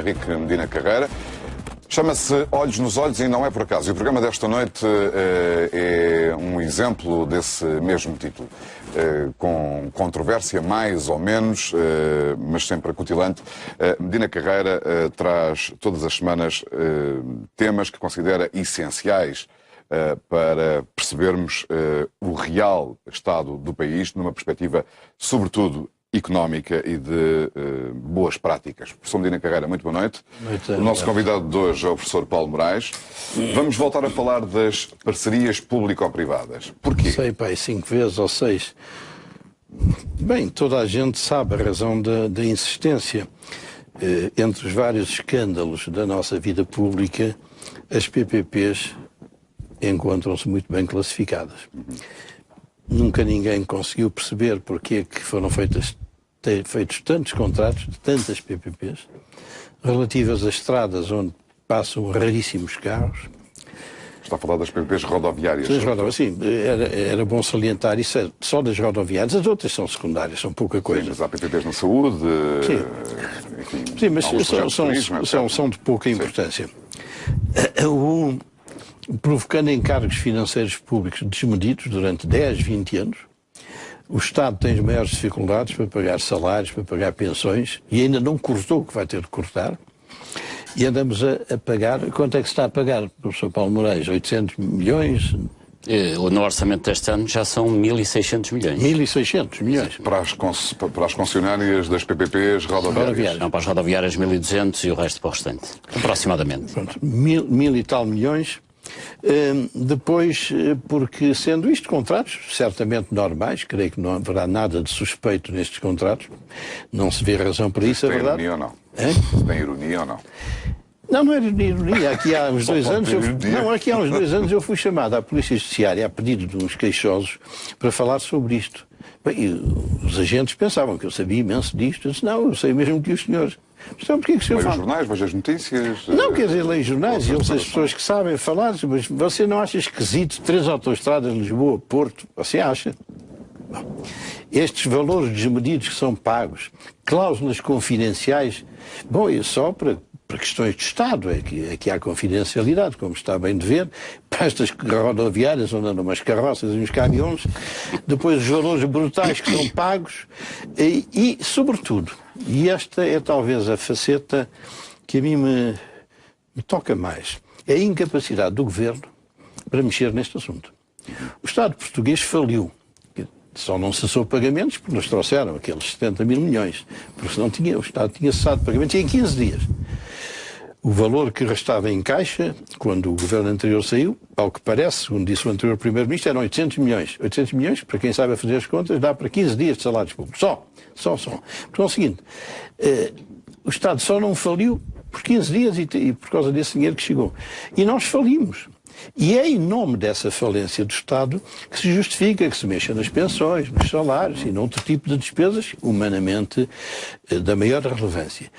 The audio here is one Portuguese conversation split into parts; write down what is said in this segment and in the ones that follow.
Henrique Medina Carreira. Chama-se Olhos nos Olhos e não é por acaso. E o programa desta noite é um exemplo desse mesmo título. Com controvérsia, mais ou menos, mas sempre acutilante. Medina Carreira traz todas as semanas temas que considera essenciais para percebermos o real estado do país numa perspectiva, sobretudo, económica e de boas práticas. Professor Medina Carreira, muito boa noite. O nosso convidado de hoje é o professor Paulo Moraes. Vamos voltar a falar das parcerias público-privadas. Porquê? Sei, pai, 5 vezes ou 6. Bem, toda a gente sabe a razão da insistência. Entre os vários escândalos da nossa vida pública, as PPPs encontram-se muito bem classificadas. Nunca ninguém conseguiu perceber porque é que foram feitos tantos contratos de tantas PPPs relativas a estradas onde passam raríssimos carros. Está a falar das PPPs rodoviárias. Sim, era bom salientar isso, só das rodoviárias. As outras são secundárias, são pouca coisa. Sim, mas há PPPs na saúde, enfim, sim, mas são de pouca importância. Provocando encargos financeiros públicos desmedidos durante 10, 20 anos, o Estado tem as maiores dificuldades para pagar salários, para pagar pensões, e ainda não cortou o que vai ter de cortar, e andamos a pagar. Quanto é que se está a pagar, professor Paulo Moraes? 800 milhões? No orçamento deste ano já são 1.600 milhões. 1.600 milhões. Para as concessionárias das PPPs rodoviárias. Não, para as rodoviárias 1.200 e o resto para o restante, aproximadamente. Pronto, mil e tal milhões. Depois, porque sendo isto contratos certamente normais, creio que não haverá nada de suspeito nestes contratos, não se vê razão para isso, é verdade. Tem ironia ou não? Tem ironia ou não? Não era ironia. Aqui há uns 2 anos, aqui há uns 2 anos eu fui chamado à Polícia Judiciária a pedido de uns queixosos para falar sobre isto. Bem, os agentes pensavam que eu sabia imenso disto. Eu disse, não, eu sei mesmo que os senhores. Então, porquê que o senhor leio os jornais, vejo as notícias... Não, quer dizer, leio jornais e eu sei as pessoas que sabem falar, mas você não acha esquisito 3 autoestradas de Lisboa, Porto? Você acha? Bom, estes valores desmedidos que são pagos, cláusulas confidenciais, bom, é só para questões de Estado, é que há confidencialidade, como está bem de ver, para estas rodoviárias onde andam umas carroças e uns caminhões, depois os valores brutais que são pagos e sobretudo, e esta é talvez a faceta que a mim me toca mais, é a incapacidade do Governo para mexer neste assunto. O Estado português faliu. Só não cessou pagamentos porque nos trouxeram aqueles 70 mil milhões, porque senão o Estado tinha cessado pagamentos em 15 dias. O valor que restava em caixa, quando o governo anterior saiu, ao que parece, segundo disse o anterior primeiro-ministro, eram 800 milhões. 800 milhões, para quem sabe fazer as contas, dá para 15 dias de salários públicos. Só. Porque é o seguinte, o Estado só não faliu por 15 dias e por causa desse dinheiro que chegou. E nós falimos. E é em nome dessa falência do Estado que se justifica que se mexa nas pensões, nos salários e noutro tipo de despesas, humanamente, da maior relevância.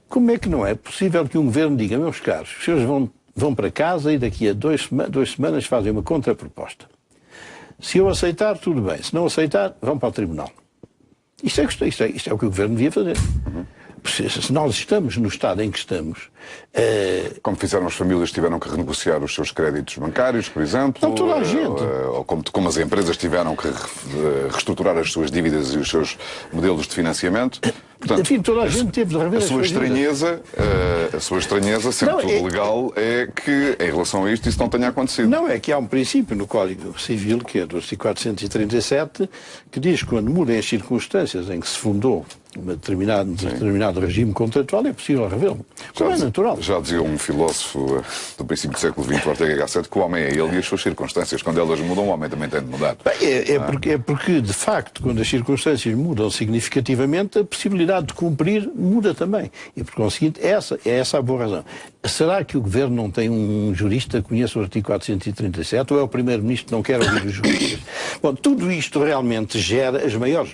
Como é que não é possível que um governo diga, meus caros, os senhores vão para casa e daqui a 2 semanas fazem uma contraproposta. Se eu aceitar, tudo bem. Se não aceitar, vão para o tribunal. Isto é o que o governo devia fazer. Se nós estamos no estado em que estamos... Como fizeram as famílias que tiveram que renegociar os seus créditos bancários, por exemplo? Não, toda a gente. Ou como as empresas tiveram que reestruturar as suas dívidas e os seus modelos de financiamento. Portanto, enfim, toda a gente teve de rever a sua estranheza, sendo tudo legal, é que, em relação a isto, isso não tenha acontecido. Não, é que há um princípio no Código Civil, que é do artigo 437, que diz que quando mudem as circunstâncias em que se fundou um determinado regime contratual, é possível revê-lo. Como é natural. Já dizia um filósofo do princípio do século XX, o Ortega y Gasset, que o homem é ele e as suas circunstâncias. Quando elas mudam, o homem também tem de mudar. É porque, de facto, quando as circunstâncias mudam significativamente, a possibilidade de cumprir muda também. E, por conseguinte, é essa a boa razão. Será que o Governo não tem um jurista que conheça o artigo 437 ou é o Primeiro-Ministro que não quer ouvir os juristas? Bom, tudo isto realmente gera as maiores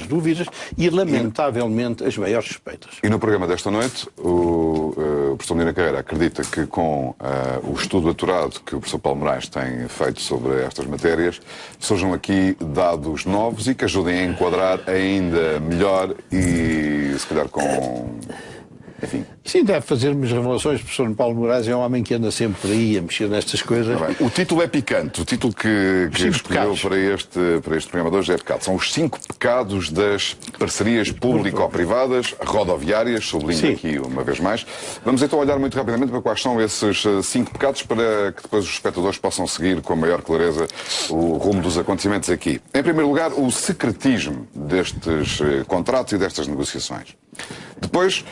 dúvidas e, lamentavelmente, as maiores suspeitas. E no programa desta noite, o professor Medina Carreira acredita que com o estudo aturado que o professor Paulo Moraes tem feito sobre estas matérias, surjam aqui dados novos e que ajudem a enquadrar ainda melhor e, se calhar, com enfim. Sim, deve fazer-me revelações. O professor Paulo Moraes é um homem que anda sempre por aí a mexer nestas coisas. Bem, o título é picante. O título que escolheu para este programa de hoje é pecado. São os 5 pecados das parcerias público-privadas rodoviárias. Sublinho aqui uma vez mais. Vamos então olhar muito rapidamente para quais são esses 5 pecados para que depois os espectadores possam seguir com maior clareza o rumo dos acontecimentos aqui. Em primeiro lugar, o secretismo destes contratos e destas negociações. Depois,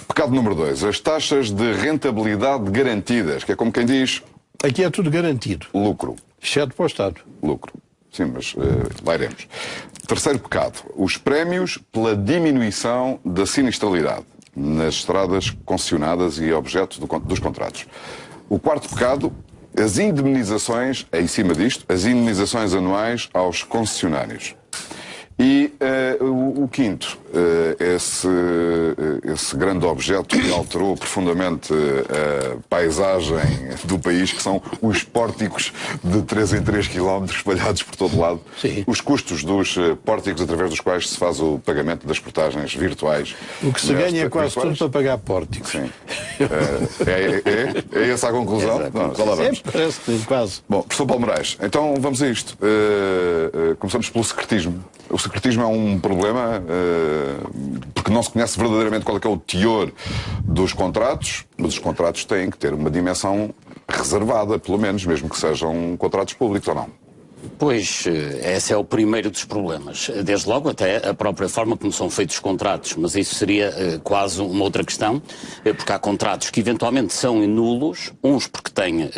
pecado número 2, as taxas de rentabilidade garantidas, que é como quem diz... Aqui é tudo garantido. Lucro. Exceto para o Estado. Lucro. Sim, mas lá iremos. Terceiro pecado, os prémios pela diminuição da sinistralidade nas estradas concessionadas e objeto dos contratos. O quarto pecado, as indemnizações, é em cima disto, as indemnizações anuais aos concessionários. E o quinto, esse grande objeto que alterou profundamente a paisagem do país, que são os pórticos de 3 em 3 km espalhados por todo lado. Sim. Os custos dos pórticos através dos quais se faz o pagamento das portagens virtuais. O que se ganha é quase tudo para pagar pórticos. Sim. É essa a conclusão? Não, já lá vamos. Parece que quase. Bom, professor Paulo Moraes, então vamos a isto. Começamos pelo secretismo. O secretismo é um problema porque não se conhece verdadeiramente qual é que é o teor dos contratos, mas os contratos têm que ter uma dimensão reservada, pelo menos, mesmo que sejam contratos públicos ou não. Pois, esse é o primeiro dos problemas. Desde logo até a própria forma como são feitos os contratos, mas isso seria quase uma outra questão, porque há contratos que eventualmente são nulos, uns porque têm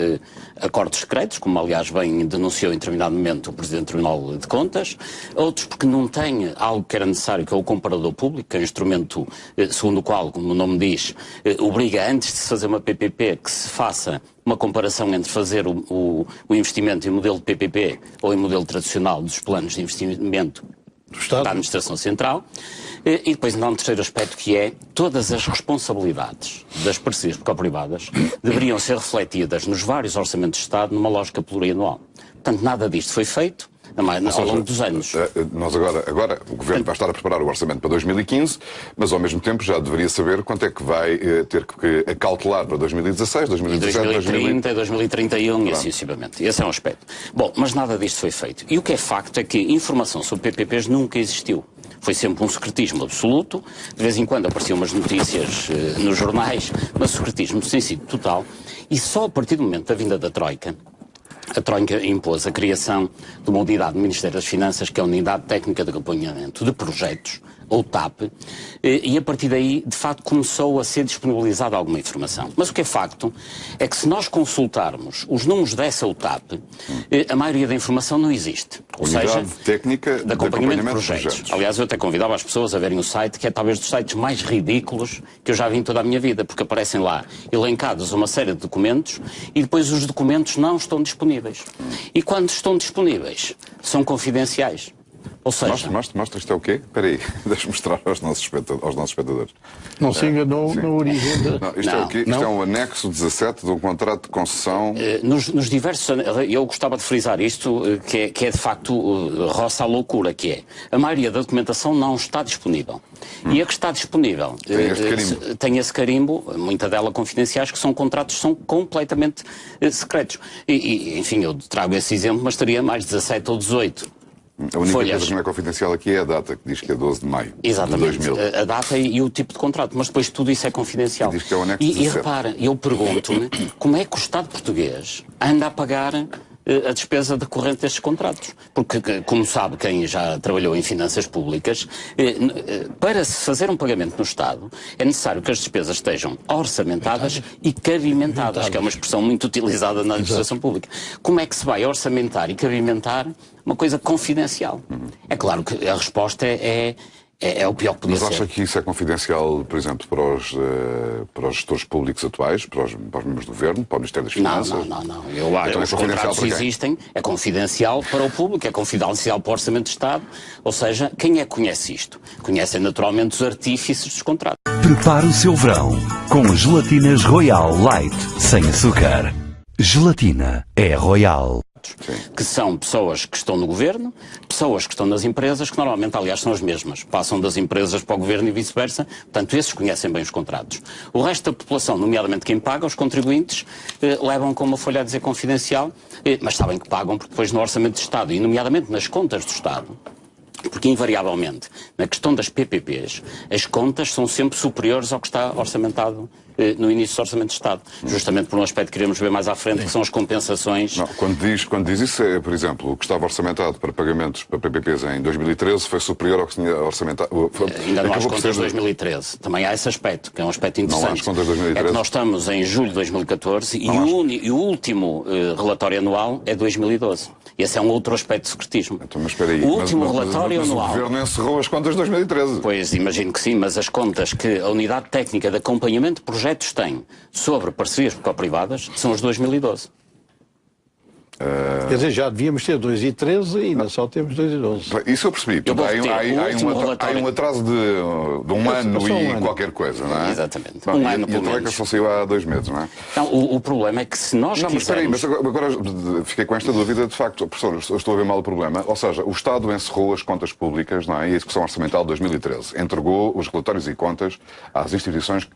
acordos secretos, como aliás bem denunciou em determinado momento o Presidente do Tribunal de Contas, outros porque não têm algo que era necessário, que é o comparador público, que é um instrumento segundo o qual, como o nome diz, obriga antes de se fazer uma PPP que se faça uma comparação entre fazer o investimento em modelo de PPP ou em modelo tradicional dos planos de investimento da Administração Central. E depois ainda há um terceiro aspecto que é todas as responsabilidades das parcerias público-privadas deveriam ser refletidas nos vários orçamentos de Estado numa lógica plurianual. Portanto, nada disto foi feito ao longo dos anos. Nós agora o Governo vai estar a preparar o orçamento para 2015, mas ao mesmo tempo já deveria saber quanto é que vai ter que acautelar para 2016, 2017, 2030, 2031 e assim sucessivamente. Esse é um aspecto. Bom, mas nada disto foi feito. E o que é facto é que informação sobre PPPs nunca existiu. Foi sempre um secretismo absoluto. De vez em quando apareciam umas notícias nos jornais, mas o secretismo tem sido total. E só a partir do momento da vinda da Troika, a Troika impôs a criação de uma unidade do Ministério das Finanças, que é a Unidade Técnica de Acompanhamento de Projetos, ou TAP, e a partir daí, de facto, começou a ser disponibilizada alguma informação. Mas o que é facto é que se nós consultarmos os números dessa UTAP, a maioria da informação não existe. Ou seja, técnica de acompanhamento de projetos. Aliás, eu até convidava as pessoas a verem o site, que é talvez dos sites mais ridículos que eu já vi em toda a minha vida, porque aparecem lá elencados uma série de documentos e depois os documentos não estão disponíveis. E quando estão disponíveis, são confidenciais. Ou seja... Mostra isto é o quê? Espera aí, deixa-me mostrar aos nossos espectadores. Não se enganou na origem Não, isto é o quê? Isto é um anexo 17 de um contrato de concessão... Nos diversos... Eu gostava de frisar isto, que é de facto roça à loucura, que é a maioria da documentação não está disponível. E a que está disponível tem esse carimbo, muita dela confidenciais, que são contratos que são completamente secretos. Enfim, eu trago esse exemplo, mas teria mais 17 ou 18. A única coisa que não é confidencial aqui é a data, que diz que é 12 de maio de 2000. A data e o tipo de contrato, mas depois tudo isso é confidencial. E diz que é o anexo 17. E repara, eu pergunto-me como é que o Estado português anda a pagar a despesa decorrente destes contratos. Porque, como sabe quem já trabalhou em finanças públicas, para se fazer um pagamento no Estado, é necessário que as despesas estejam orçamentadas e cabimentadas, que é uma expressão muito utilizada na administração pública. Como é que se vai orçamentar e cabimentar uma coisa confidencial? É claro que a resposta é o pior que podia ser. Mas acha que isso é confidencial, por exemplo, para os gestores públicos atuais, para os membros do Governo, para o Ministério das Finanças? Não. Eu acho que os contratos existem, é confidencial para o público, é confidencial para o Orçamento de Estado, ou seja, quem é que conhece isto? Conhecem naturalmente os artífices dos contratos. Prepare o seu verão com gelatinas Royal Light, sem açúcar. Gelatina é Royal. Que são pessoas que estão no governo, pessoas que estão nas empresas, que normalmente, aliás, são as mesmas. Passam das empresas para o governo e vice-versa. Portanto, esses conhecem bem os contratos. O resto da população, nomeadamente quem paga, os contribuintes, levam com uma folha a dizer confidencial, mas sabem que pagam porque depois no Orçamento de Estado, e nomeadamente nas contas do Estado, porque invariavelmente, na questão das PPPs, as contas são sempre superiores ao que está orçamentado no início do Orçamento de Estado. Justamente por um aspecto que queremos ver mais à frente, que são as compensações. Não, quando diz isso, por exemplo, o que estava orçamentado para pagamentos para PPPs em 2013 foi superior ao que tinha orçamentado. Ainda não há as contas de 2013. Também há esse aspecto, que é um aspecto interessante. Não há as contas de 2013. É que nós estamos em julho de 2014 e o último relatório anual é 2012. Esse é um outro aspecto de secretismo. Então, mas espera aí, o último relatório mas anual. O Governo encerrou as contas de 2013. Pois, imagino que sim, mas as contas que a Unidade Técnica de Acompanhamento de Projetos tem sobre parcerias privadas são as de 2012. Quer dizer, já devíamos ter 2 e 13 e ainda só temos 2 e 12. Isso eu percebi. Portanto, há um atraso de um ano e qualquer coisa, não é? Exatamente. Bom, Um ano, e pelo a Troika menos. só saiu há 2 meses, não é? Não, o problema é que se nós Não, mas espera aí, quisermos... mas agora fiquei com esta dúvida, de facto, professor, eu estou a ver mal o problema. Ou seja, o Estado encerrou as contas públicas, não é? E a execução orçamental de 2013. Entregou os relatórios e contas às instituições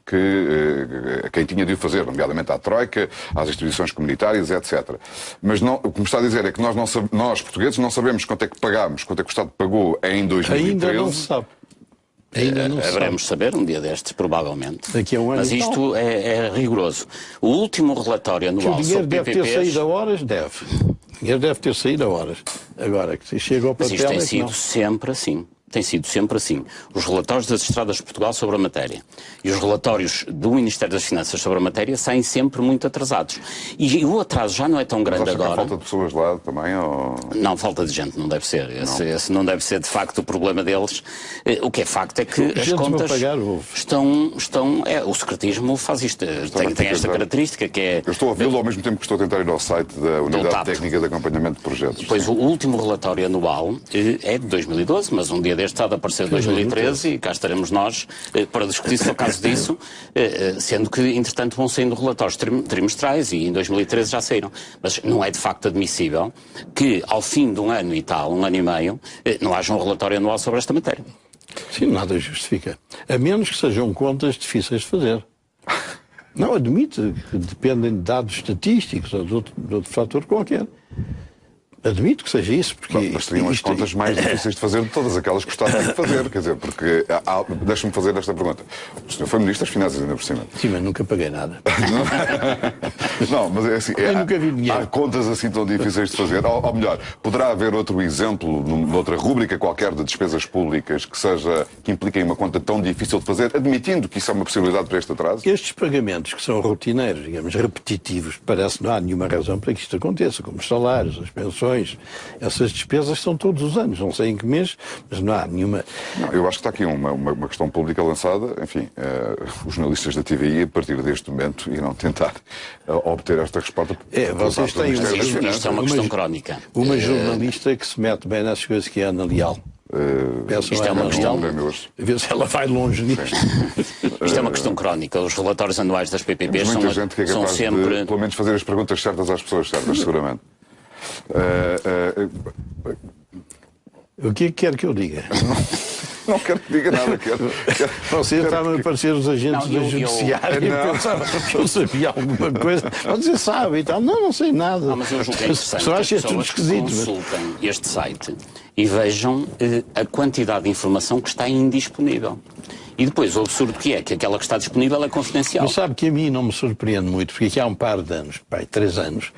a quem tinha de o fazer, nomeadamente à Troika, às instituições comunitárias, etc. Mas não, o que me está a dizer é que nós, portugueses, não sabemos quanto é que pagámos, quanto é que o Estado pagou em 2013. Ainda não se sabe. Ainda não Haveremos se saber um dia destes, provavelmente. Daqui a um ano. Mas isto é rigoroso. O último relatório anual O dinheiro sobre deve PPPs... ter saído a horas? Deve. O dinheiro deve ter saído a horas. Agora, que se chega ao Mas papel isto tem é que sido não. sempre assim. Tem sido sempre assim. Os relatórios das Estradas de Portugal sobre a matéria e os relatórios do Ministério das Finanças sobre a matéria saem sempre muito atrasados. E o atraso já não é tão grande Mas acha que há agora. falta de pessoas lá também? Ou... Não, falta de gente, não deve ser. Esse não deve ser, de facto, o problema deles. O que é facto é que as contas estão... o secretismo faz isto. Tem esta característica que é... Eu estou a ouvi-lo ao mesmo tempo que estou a tentar ir ao site da Unidade Técnica de Acompanhamento de Projetos. Pois, o último relatório anual é de 2012, mas um dia deste há de aparecer 2013 e cá estaremos nós para discutir se é o caso disso, sendo que, entretanto, vão saindo relatórios trimestrais e em 2013 já saíram. Mas não é de facto admissível que, ao fim de um ano e tal, um ano e meio, não haja um relatório anual sobre esta matéria. Sim, nada justifica. A menos que sejam contas difíceis de fazer. Não, admite que dependem de dados estatísticos ou de outro fator qualquer. Admito que seja isso, porque... Mas seriam as contas mais difíceis de fazer de todas aquelas que o Estado tem que fazer, quer dizer, porque... Deixa-me fazer esta pergunta. O senhor foi Ministro das Finanças ainda por cima. Sim, mas nunca paguei nada. Não, mas é assim... Eu nunca vi dinheiro. Há contas assim tão difíceis de fazer. Ou melhor, poderá haver outro exemplo, noutra rúbrica qualquer de despesas públicas que impliquem uma conta tão difícil de fazer, admitindo que isso é uma possibilidade para este atraso? Estes pagamentos que são rotineiros, digamos, repetitivos, parece que não há nenhuma razão para que isto aconteça, como os salários, as pensões, essas despesas são todos os anos, não sei em que mês, mas não há nenhuma... Não, eu acho que está aqui uma questão pública lançada, enfim, os jornalistas da TVI, a partir deste momento, irão tentar obter esta resposta. Vocês têm Isto é uma questão crónica. Uma jornalista que se mete bem nessas coisas, que é a Ana Leal. Isto é uma questão... Ver se ela vai longe nisto. Isto é uma questão crónica. Os relatórios anuais das PPPs muita gente que é capaz sempre... de, pelo menos, fazer as perguntas certas às pessoas certas, seguramente. O que é que quer que eu diga? Não quero que diga nada. Você estava a parecer os agentes do judiciário e pensava que eu sabia alguma coisa. Você sabe e tal. Não sei nada. Não, mas eu julgo que é interessante Só que acho as tudo pessoas que esquisito. consultem este site e vejam a quantidade de informação que está indisponível. E depois, o absurdo que é que aquela que está disponível é confidencial. Mas sabe que a mim não me surpreende muito, porque aqui há um par de anos, 3 anos,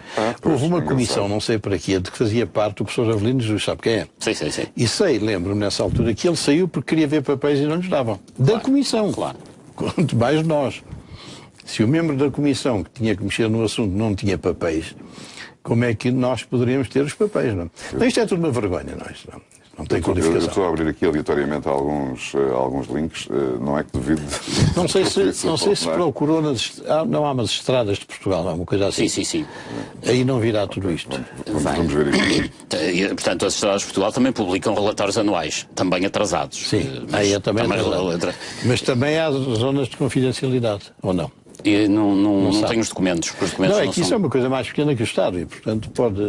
houve uma comissão, não sei para quê, de que fazia parte o professor Avelino Jesus, sabe quem é? Sim. E lembro-me nessa altura que ele saiu porque queria ver papéis e não nos davam. Da comissão. Claro. Quanto mais nós. Se o membro da comissão que tinha que mexer no assunto não tinha papéis, como é que nós poderíamos ter os papéis, não? Então isto é tudo uma vergonha, não tem qualificação. Eu estou a abrir aqui aleatoriamente alguns links, não é que devido... Não sei se procurou não há umas estradas de Portugal, não é uma coisa assim? Sim. Aí não virá tudo isto. Vamos ver aqui. Portanto, as estradas de Portugal também publicam relatórios anuais, também atrasados. Sim, aí é também atrasado. Mas também há zonas de confidencialidade, ou não? E não sabe. tenho os documentos. Os documentos Não, é não que isso é são... uma coisa mais pequena que o Estado e, portanto, pode...